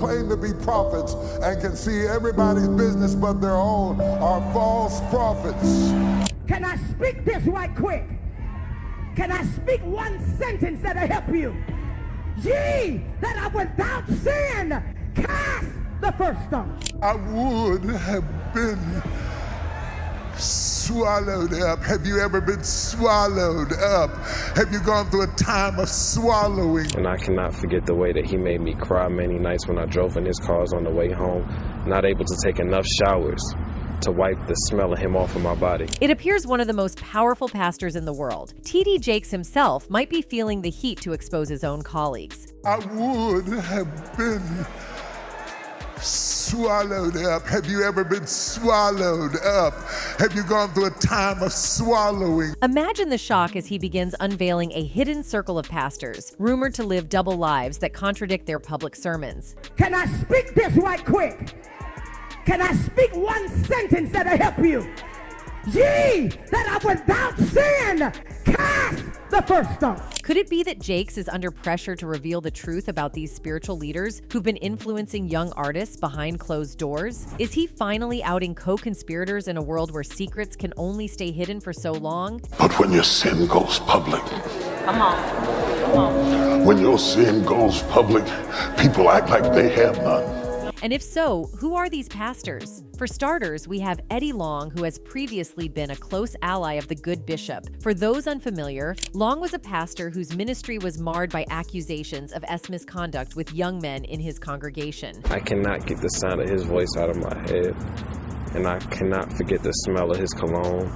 claim to be prophets and can see everybody's business but their own are false prophets. Can I speak this right quick? Can I speak one sentence that'll help you? Ye that are without sin, cast the first stone. I would have been swallowed up. Have you ever been swallowed up? Have you gone through a time of swallowing? And I cannot forget the way that he made me cry many nights when I drove in his cars on the way home, not able to take enough showers to wipe the smell of him off of my body. It appears one of the most powerful pastors in the world, T.D. Jakes himself, might be feeling the heat to expose his own colleagues. I would have been swallowed up. Have you ever been swallowed up? Have you gone through a time of swallowing? Imagine the shock as he begins unveiling a hidden circle of pastors, rumored to live double lives that contradict their public sermons. Can I speak this right quick? Can I speak one sentence that'll help you? Ye that are without sin, cast the first stone. Could it be that Jakes is under pressure to reveal the truth about these spiritual leaders who've been influencing young artists behind closed doors? Is he finally outing co-conspirators in a world where secrets can only stay hidden for so long? But when your sin goes public, Come on. when your sin goes public, people act like they have none. And if so, who are these pastors? For starters, we have Eddie Long, who has previously been a close ally of the good bishop. For those unfamiliar, Long was a pastor whose ministry was marred by accusations of misconduct with young men in his congregation. I cannot get the sound of his voice out of my head, and I cannot forget the smell of his cologne.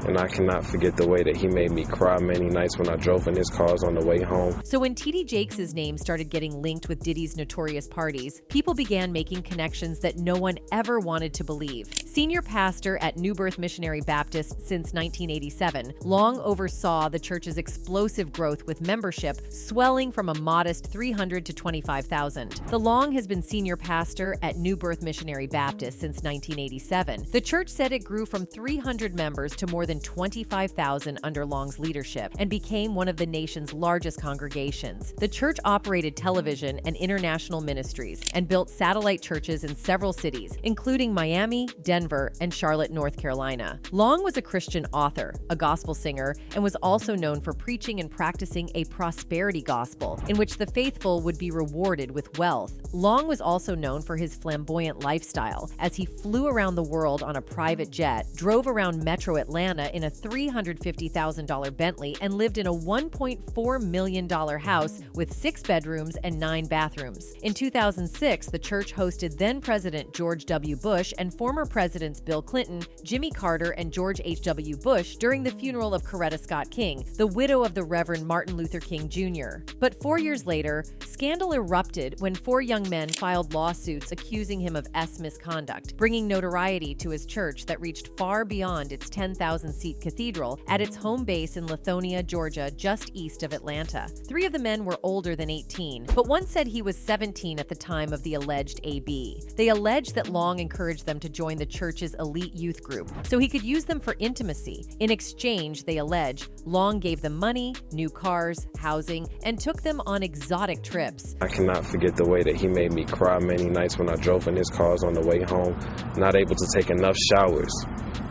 And I cannot forget the way that he made me cry many nights when I drove in his cars on the way home. So when T.D. Jakes' name started getting linked with Diddy's notorious parties, people began making connections that no one ever wanted to believe. Senior pastor at New Birth Missionary Baptist since 1987, Long oversaw the church's explosive growth with membership swelling from a modest 300 to 25,000. The Long has been senior pastor at New Birth Missionary Baptist since 1987. The church said it grew from 300 members to more than 25,000 under Long's leadership and became one of the nation's largest congregations. The church operated television and international ministries and built satellite churches in several cities, including Miami, Denver, and Charlotte, North Carolina. Long was a Christian author, a gospel singer, and was also known for preaching and practicing a prosperity gospel in which the faithful would be rewarded with wealth. Long was also known for his flamboyant lifestyle as he flew around the world on a private jet, drove around Metro Atlanta in a $350,000 Bentley, and lived in a $1.4 million house with 6 bedrooms and 9 bathrooms. In 2006, the church hosted then-President George W. Bush and former Presidents Bill Clinton, Jimmy Carter, and George H.W. Bush during the funeral of Coretta Scott King, the widow of the Reverend Martin Luther King Jr. But 4 years later, scandal erupted when 4 young men filed lawsuits accusing him of misconduct, bringing notoriety to his church that reached far beyond its 10,000-seat cathedral at its home base in Lithonia, Georgia, just east of Atlanta. 3 of the men were older than 18, but one said he was 17 at the time of the alleged AB. They alleged that Long encouraged them to join the church's elite youth group so he could use them for intimacy. In exchange, they allege, Long gave them money, new cars, housing, and took them on exotic trips. I cannot forget the way that he made me cry many nights when I drove in his cars on the way home, not able to take enough showers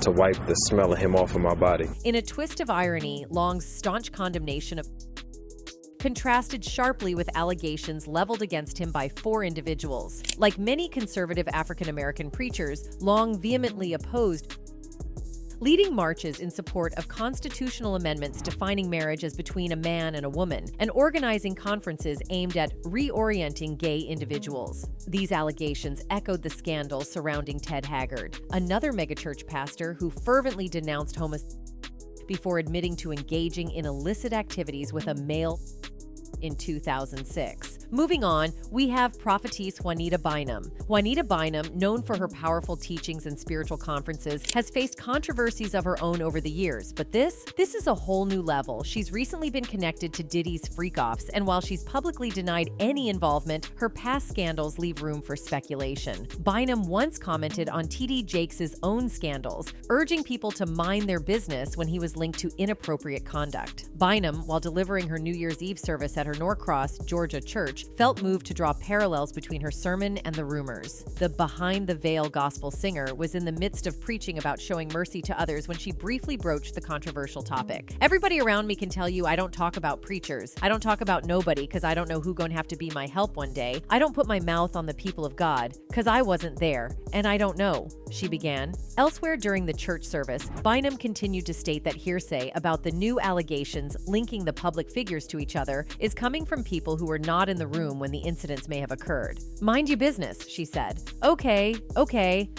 to wipe the smell of him off of my body. In a twist of irony, Long's staunch condemnation of contrasted sharply with allegations leveled against him by 4 individuals. Like many conservative African-American preachers, Long vehemently opposed leading marches in support of constitutional amendments defining marriage as between a man and a woman, and organizing conferences aimed at reorienting gay individuals. These allegations echoed the scandal surrounding Ted Haggard, another megachurch pastor who fervently denounced homosexuality before admitting to engaging in illicit activities with a male in 2006. Moving on, we have prophetess Juanita Bynum. Juanita Bynum, known for her powerful teachings and spiritual conferences, has faced controversies of her own over the years, but this is a whole new level. She's recently been connected to Diddy's freak-offs, and while she's publicly denied any involvement, her past scandals leave room for speculation. Bynum once commented on T.D. Jakes' own scandals, urging people to mind their business when he was linked to inappropriate conduct. Bynum, while delivering her New Year's Eve service at her Norcross, Georgia church, church, felt moved to draw parallels between her sermon and the rumors. The behind-the-veil gospel singer was in the midst of preaching about showing mercy to others when she briefly broached the controversial topic. "Everybody around me can tell you I don't talk about preachers. I don't talk about nobody because I don't know who gonna have to be my help one day. I don't put my mouth on the people of God because I wasn't there, and I don't know," she began. Elsewhere during the church service, Bynum continued to state that hearsay about the new allegations linking the public figures to each other is coming from people who were not in the room when the incidents may have occurred. "Mind your business," she said. Okay,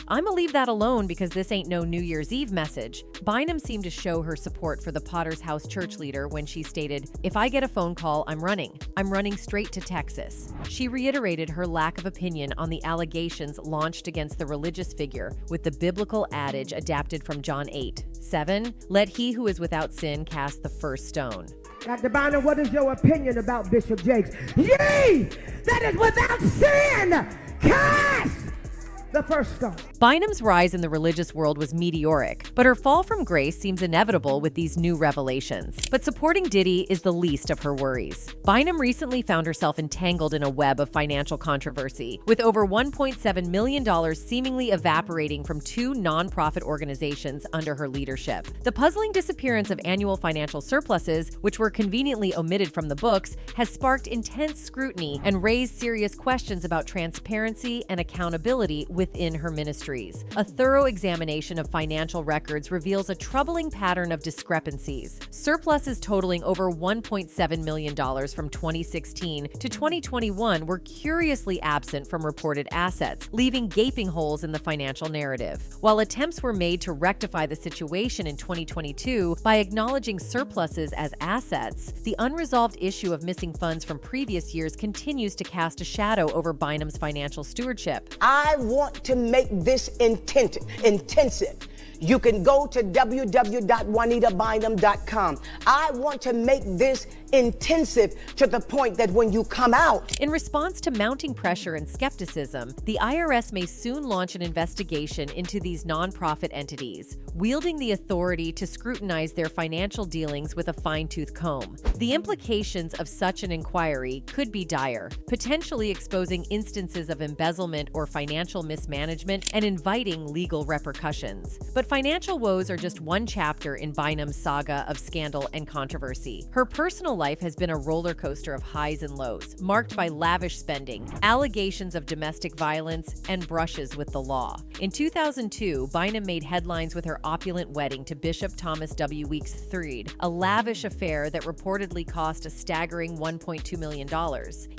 I'ma leave that alone because this ain't no New Year's Eve message." Bynum seemed to show her support for the Potter's House church leader when she stated, "If I get a phone call, I'm running. I'm running straight to Texas." She reiterated her lack of opinion on the allegations launched against the religious figure with the biblical adage adapted from John 8:7, "Let he who is without sin cast the first stone." Dr. Bynum, what is your opinion about Bishop Jakes? "Ye that is without sin, cast the first stone." Bynum's rise in the religious world was meteoric, but her fall from grace seems inevitable with these new revelations. But supporting Diddy is the least of her worries. Bynum recently found herself entangled in a web of financial controversy, with over $1.7 million seemingly evaporating from two nonprofit organizations under her leadership. The puzzling disappearance of annual financial surpluses, which were conveniently omitted from the books, has sparked intense scrutiny and raised serious questions about transparency and accountability within her ministries. A thorough examination of financial records reveals a troubling pattern of discrepancies. Surpluses totaling over $1.7 million from 2016 to 2021 were curiously absent from reported assets, leaving gaping holes in the financial narrative. While attempts were made to rectify the situation in 2022 by acknowledging surpluses as assets, the unresolved issue of missing funds from previous years continues to cast a shadow over Bynum's financial stewardship. I want to make this intensive. You can go to www.juanitabynum.com. I want to make this intensive to the point that when you come out. In response to mounting pressure and skepticism, the IRS may soon launch an investigation into these nonprofit entities, wielding the authority to scrutinize their financial dealings with a fine-tooth comb. The implications of such an inquiry could be dire, potentially exposing instances of embezzlement or financial mismanagement and inviting legal repercussions. But financial woes are just one chapter in Bynum's saga of scandal and controversy. Her personal life has been a roller coaster of highs and lows, marked by lavish spending, allegations of domestic violence, and brushes with the law. In 2002, Bynum made headlines with her opulent wedding to Bishop Thomas W. Weeks III, a lavish affair that reportedly cost a staggering $1.2 million.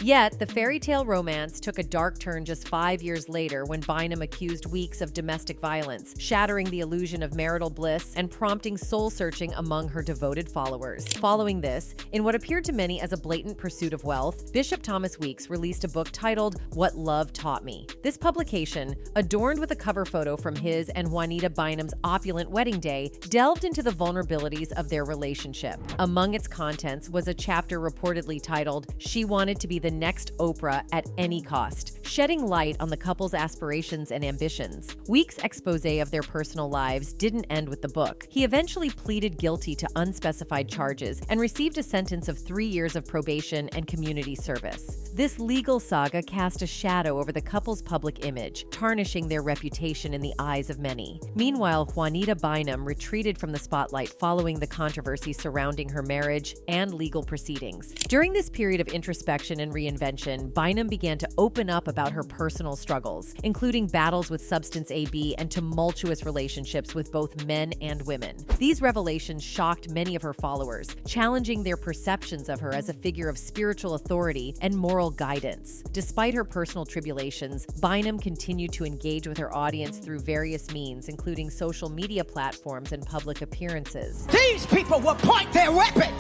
Yet, the fairy tale romance took a dark turn just 5 years later when Bynum accused Weeks of domestic violence, shattering the illusion of marital bliss and prompting soul-searching among her devoted followers. Following this, in what appeared to many as a blatant pursuit of wealth, Bishop Thomas Weeks released a book titled What Love Taught Me. This publication, adorned with a cover photo from his and Juanita Bynum's opulent wedding day, delved into the vulnerabilities of their relationship. Among its contents was a chapter reportedly titled She Wanted to Be the Next Oprah at Any Cost, shedding light on the couple's aspirations and ambitions. Weeks' expose of their personal lives didn't end with the book. He eventually pleaded guilty to unspecified charges and received a sentence of 3 years of probation and community service. This legal saga cast a shadow over the couple's public image, tarnishing their reputation in the eyes of many. Meanwhile, Juanita Bynum retreated from the spotlight following the controversy surrounding her marriage and legal proceedings. During this period of introspection and reinvention, Bynum began to open up about her personal struggles, including battles with substance AB and tumultuous relationships with both men and women. These revelations shocked many of her followers, challenging their perceptions of her as a figure of spiritual authority and moral guidance. Despite her personal tribulations, Bynum continued to engage with her audience through various means, including social media platforms and public appearances. These people will point their weapon.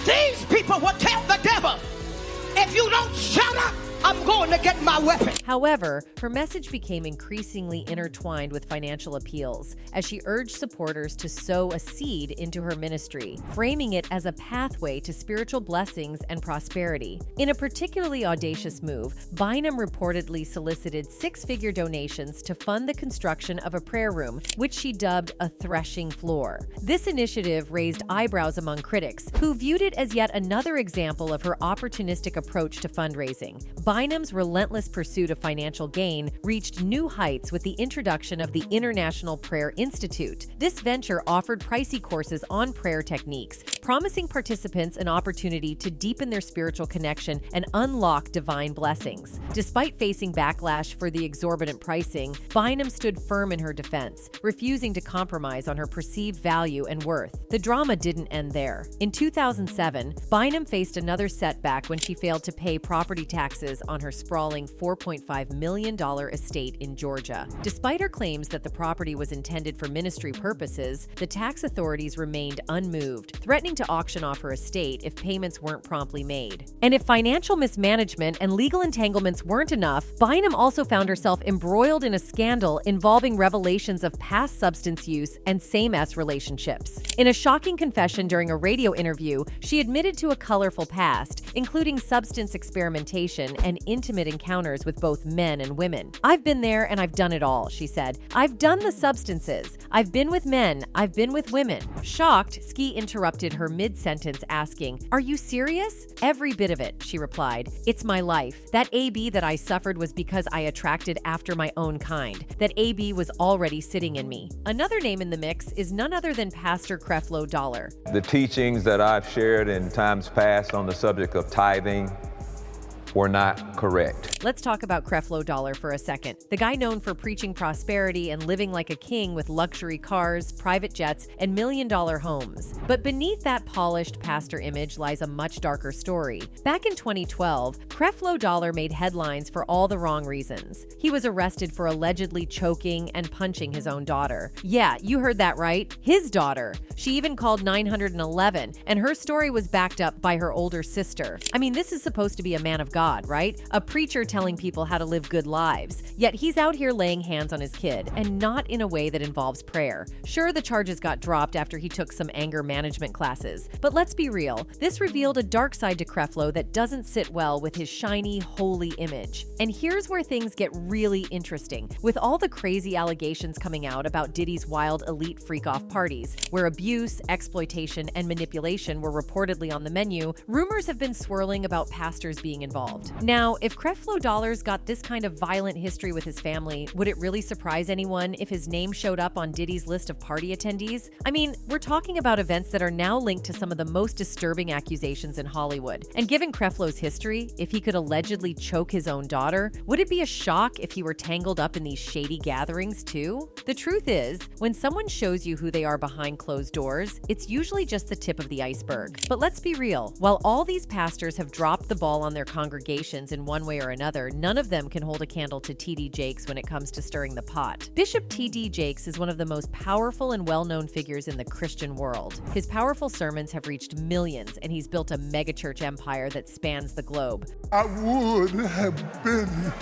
These people will tell the devil, if you don't shut up, I'm going going to get my weapon. However, her message became increasingly intertwined with financial appeals as she urged supporters to sow a seed into her ministry, framing it as a pathway to spiritual blessings and prosperity. In a particularly audacious move, Bynum reportedly solicited six-figure donations to fund the construction of a prayer room, which she dubbed a threshing floor. This initiative raised eyebrows among critics, who viewed it as yet another example of her opportunistic approach to fundraising. Bynum's relentless pursuit of financial gain reached new heights with the introduction of the International Prayer Institute. This venture offered pricey courses on prayer techniques, promising participants an opportunity to deepen their spiritual connection and unlock divine blessings. Despite facing backlash for the exorbitant pricing, Bynum stood firm in her defense, refusing to compromise on her perceived value and worth. The drama didn't end there. In 2007, Bynum faced another setback when she failed to pay property taxes on her sprawling $4.5 million estate in Georgia. Despite her claims that the property was intended for ministry purposes, the tax authorities remained unmoved, threatening to auction off her estate if payments weren't promptly made. And if financial mismanagement and legal entanglements weren't enough, Bynum also found herself embroiled in a scandal involving revelations of past substance use and same-sex relationships. In a shocking confession during a radio interview, she admitted to a colorful past, including substance experimentation and intimate encounters with both men and women. "I've been there and I've done it all," she said. "I've done the substances. I've been with men. I've been with women." Shocked, Ski interrupted her mid-sentence asking, "Are you serious?" "Every bit of it," she replied. "It's my life. That AB that I suffered was because I attracted after my own kind. That AB was already sitting in me." Another name in the mix is none other than Pastor Creflo Dollar. The teachings that I've shared in times past on the subject of tithing were not correct. Let's talk about Creflo Dollar for a second. The guy known for preaching prosperity and living like a king with luxury cars, private jets, and million-dollar homes. But beneath that polished pastor image lies a much darker story. Back in 2012, Creflo Dollar made headlines for all the wrong reasons. He was arrested for allegedly choking and punching his own daughter. Yeah, you heard that right. His daughter. She even called 911, and her story was backed up by her older sister. I mean, this is supposed to be a man of God, right? A preacher telling people how to live good lives. Yet he's out here laying hands on his kid, and not in a way that involves prayer. Sure, the charges got dropped after he took some anger management classes. But let's be real, this revealed a dark side to Creflo that doesn't sit well with his shiny, holy image. And here's where things get really interesting. With all the crazy allegations coming out about Diddy's wild elite freak-off parties, where abuse, exploitation, and manipulation were reportedly on the menu, rumors have been swirling about pastors being involved. Now, if Creflo Dollar's got this kind of violent history with his family, would it really surprise anyone if his name showed up on Diddy's list of party attendees? I mean, we're talking about events that are now linked to some of the most disturbing accusations in Hollywood. And given Creflo's history, if he could allegedly choke his own daughter, would it be a shock if he were tangled up in these shady gatherings too? The truth is, when someone shows you who they are behind closed doors, it's usually just the tip of the iceberg. But let's be real, while all these pastors have dropped the ball on their congregations in one way or another, none of them can hold a candle to T.D. Jakes when it comes to stirring the pot. Bishop T.D. Jakes is one of the most powerful and well-known figures in the Christian world. His powerful sermons have reached millions, and he's built a megachurch empire that spans the globe. I would have been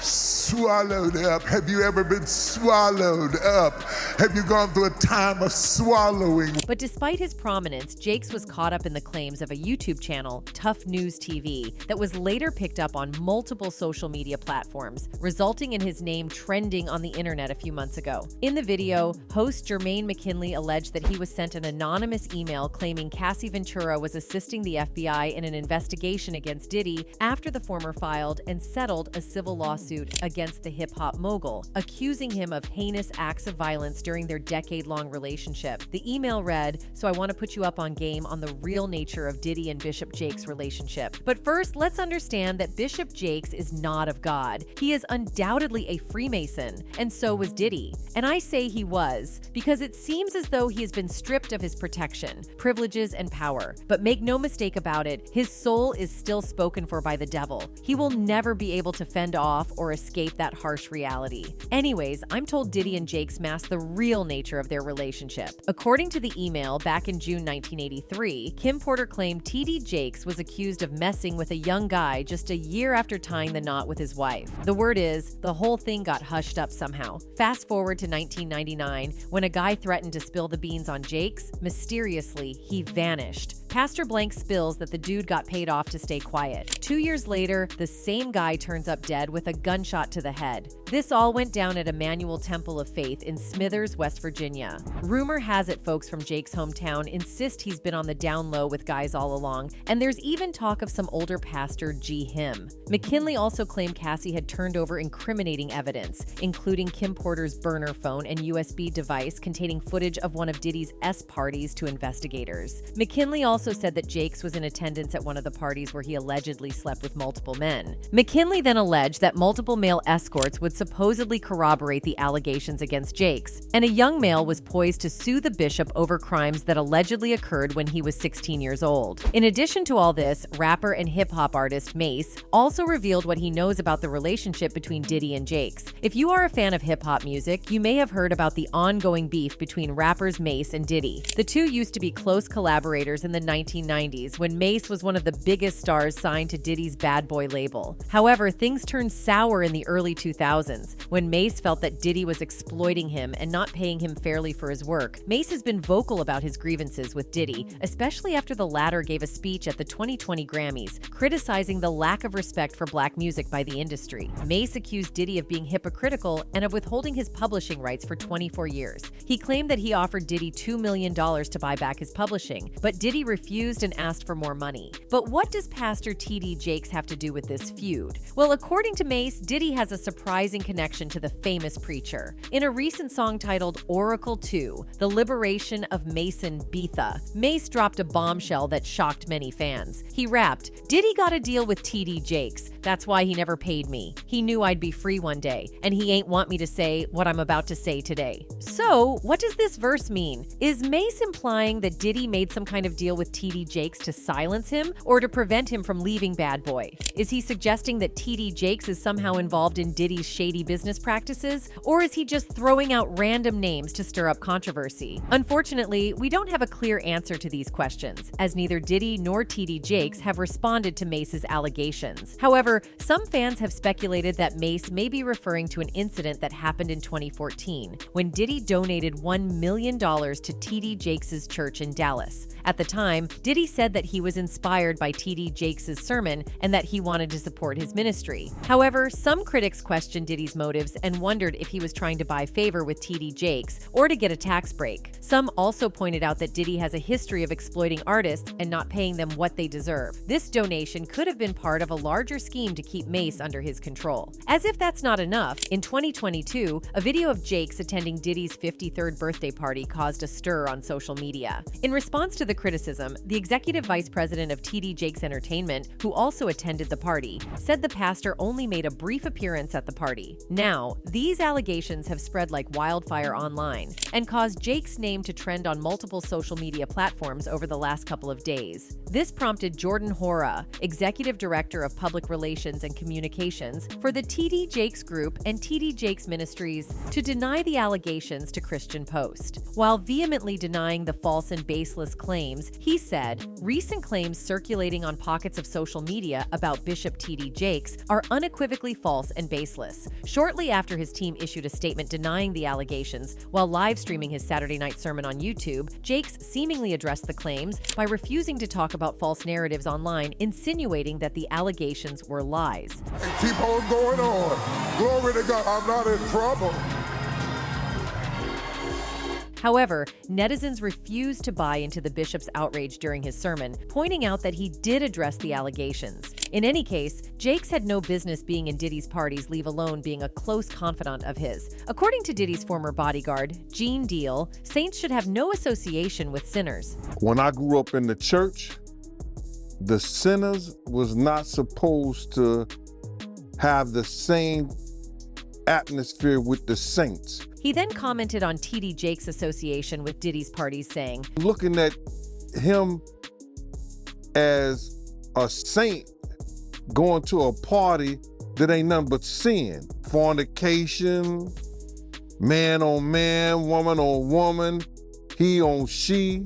swallowed up. Have you ever been swallowed up? Have you gone through a time of swallowing? But despite his prominence, Jakes was caught up in the claims of a YouTube channel, Tough News TV, that was later picked up on multiple social media platforms, resulting in his name trending on the internet a few months ago. In the video, host Jermaine McKinley alleged that he was sent an anonymous email claiming Cassie Ventura was assisting the FBI in an investigation against Diddy after the former filed and settled a civil lawsuit against the hip-hop mogul, accusing him of heinous acts of violence during their decade-long relationship. The email read, "So I want to put you up on game on the real nature of Diddy and Bishop Jakes' relationship. But first, let's understand that Bishop Jakes is not of God. He is undoubtedly a Freemason, and so was Diddy. And I say he was, because it seems as though he has been stripped of his protection, privileges, and power. But make no mistake about it, his soul is still spoken for by the devil. He will never be able to fend off or escape that harsh reality. Anyways, I'm told Diddy and Jakes masked the real nature of their relationship. According to the email, back in June 1983, Kim Porter claimed TD Jakes was accused of messing with a young guy just a year after tying the knot with his wife. The word is, the whole thing got hushed up somehow. Fast forward to 1999, when a guy threatened to spill the beans on Jakes, mysteriously, he vanished. Pastor Blank spills that the dude got paid off to stay quiet. 2 years later, the same guy turns up dead with a gunshot to the head. This all went down at Emmanuel Temple of Faith in Smithers, West Virginia. Rumor has it folks from Jake's hometown insist he's been on the down low with guys all along, and there's even talk of some older pastor G. Him. McKinley also claimed Cassie had turned over incriminating evidence, including Kim Porter's burner phone and USB device containing footage of one of Diddy's parties to investigators. McKinley also said that Jakes was in attendance at one of the parties where he allegedly slept with multiple men. McKinley then alleged that multiple male escorts would supposedly corroborate the allegations against Jakes, and a young male was poised to sue the bishop over crimes that allegedly occurred when he was 16 years old. In addition to all this, rapper and hip-hop artist Mace also revealed what he knows about the relationship between Diddy and Jakes. If you are a fan of hip-hop music, you may have heard about the ongoing beef between rappers Mace and Diddy. The two used to be close collaborators in the 1990s when Mace was one of the biggest stars signed to Diddy's Bad Boy label. However, things turned sour in the early 2000s when Mace felt that Diddy was exploiting him and not paying him fairly for his work. Mace has been vocal about his grievances with Diddy, especially after the latter gave a speech at the 2020 Grammys, criticizing the lack of respect for black music by the industry. Mace accused Diddy of being hypocritical and of withholding his publishing rights for 24 years. He claimed that he offered Diddy $2 million to buy back his publishing, but Diddy refused and asked for more money. But what does Pastor TD Jakes have to do with this feud? Well, according to Mace, Diddy has a surprising connection to the famous preacher. In a recent song titled Oracle 2, The Liberation of Mason Betha, Mace dropped a bombshell that shocked many fans. He rapped, "Diddy got a deal with TD Jakes. That's why he never paid me. He knew I'd be free one day, and he ain't want me to say what I'm about to say today." So, what does this verse mean? Is Mace implying that Diddy made some kind of deal with TD Jakes to silence him or to prevent him from leaving Bad Boy? Is he suggesting that TD Jakes is somehow involved in Diddy's shady business practices? Or is he just throwing out random names to stir up controversy? Unfortunately, we don't have a clear answer to these questions, as neither Diddy nor TD Jakes have responded to Mace's allegations. However, some fans have speculated that Mace may be referring to an incident that happened in 2014, when Diddy donated $1 million to TD Jakes' church in Dallas. At the time, Diddy said that he was inspired by TD Jakes' sermon and that he wanted to support his ministry. However, some critics questioned Diddy's motives and wondered if he was trying to buy favor with TD Jakes or to get a tax break. Some also pointed out that Diddy has a history of exploiting artists and not paying them what they deserve. This donation could have been part of a larger scheme to keep Mace under his control. As if that's not enough, in 2022, a video of Jakes attending Diddy's 53rd birthday party caused a stir on social media. In response to the criticism, the executive vice president of TD Jakes Entertainment, who also attended the party, said the pastor only made a brief appearance at the party. Now, these allegations have spread like wildfire online and caused Jakes' name to trend on multiple social media platforms over the last couple of days. This prompted Jordan Hora, executive director of public relations and communications for the TD Jakes Group and TD Jakes Ministries, to deny the allegations to Christian Post. While vehemently denying the false and baseless claims, he said, "Recent claims circulating on pockets of social media about Bishop TD Jakes are unequivocally false and baseless." Shortly after his team issued a statement denying the allegations, while live streaming his Saturday night sermon on YouTube, Jakes seemingly addressed the claims by refusing to talk about false narratives online, insinuating that the allegations were lies. And keep on going on. Glory to God, I'm not in trouble. However, netizens refused to buy into the bishop's outrage during his sermon, pointing out that he did address the allegations. In any case, Jakes had no business being in Diddy's parties, leave alone being a close confidant of his. According to Diddy's former bodyguard, Gene Deal, saints should have no association with sinners. When I grew up in the church, the sinners was not supposed to have the same atmosphere with the saints. He then commented on TD Jakes' association with Diddy's parties, saying, "Looking at him as a saint going to a party that ain't nothing but sin. Fornication, man on man, woman on woman, he on she.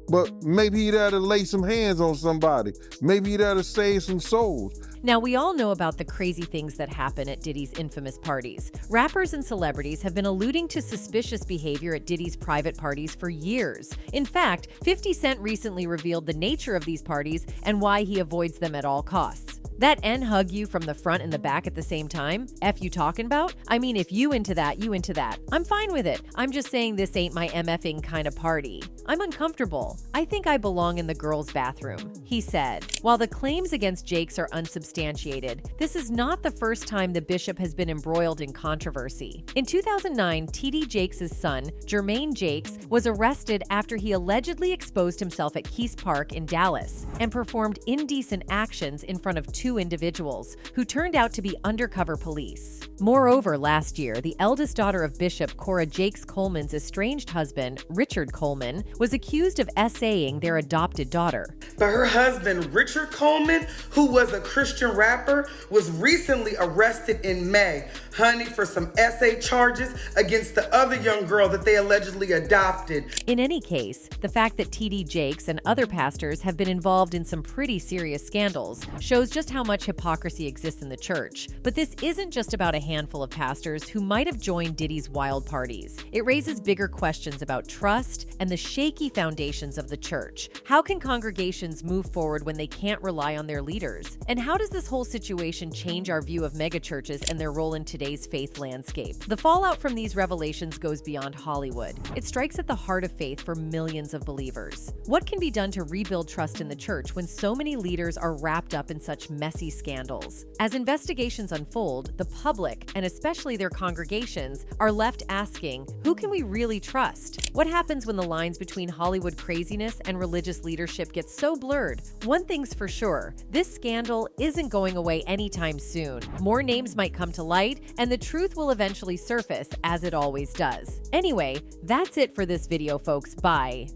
But maybe he'd have to lay some hands on somebody. Maybe he'd have to save some souls. Now, we all know about the crazy things that happen at Diddy's infamous parties. Rappers and celebrities have been alluding to suspicious behavior at Diddy's private parties for years. In fact, 50 Cent recently revealed the nature of these parties and why he avoids them at all costs. That N hug you from the front and the back at the same time? F you talking about? I mean, if you into that, you into that. I'm fine with it. I'm just saying this ain't my MFing kind of party. I'm uncomfortable. I think I belong in the girls' bathroom, he said. While the claims against Jakes are unsubstantiated, this is not the first time the bishop has been embroiled in controversy. In 2009, T.D. Jakes' son, Jermaine Jakes, was arrested after he allegedly exposed himself at Keys Park in Dallas and performed indecent actions in front of two individuals who turned out to be undercover police. Moreover, last year, the eldest daughter of Bishop Cora Jakes Coleman's estranged husband, Richard Coleman, was accused of essaying their adopted daughter. But her husband, Richard Coleman, who was a Christian rapper, was recently arrested in May, for some essay charges against the other young girl that they allegedly adopted. In any case, the fact that T.D. Jakes and other pastors have been involved in some pretty serious scandals shows just how much hypocrisy exists in the church. But this isn't just about a handful of pastors who might have joined Diddy's wild parties. It raises bigger questions about trust and the shaky foundations of the church. How can congregations move forward when they can't rely on their leaders? And how does this whole situation change our view of megachurches and their role in today's faith landscape? The fallout from these revelations goes beyond Hollywood. It strikes at the heart of faith for millions of believers. What can be done to rebuild trust in the church when so many leaders are wrapped up in such messy scandals? As investigations unfold, the public, and especially their congregations, are left asking, who can we really trust? What happens when the lines between Hollywood craziness and religious leadership get so blurred? One thing's for sure, this scandal isn't going away anytime soon. More names might come to light, and the truth will eventually surface, as it always does. Anyway, that's it for this video, folks. Bye.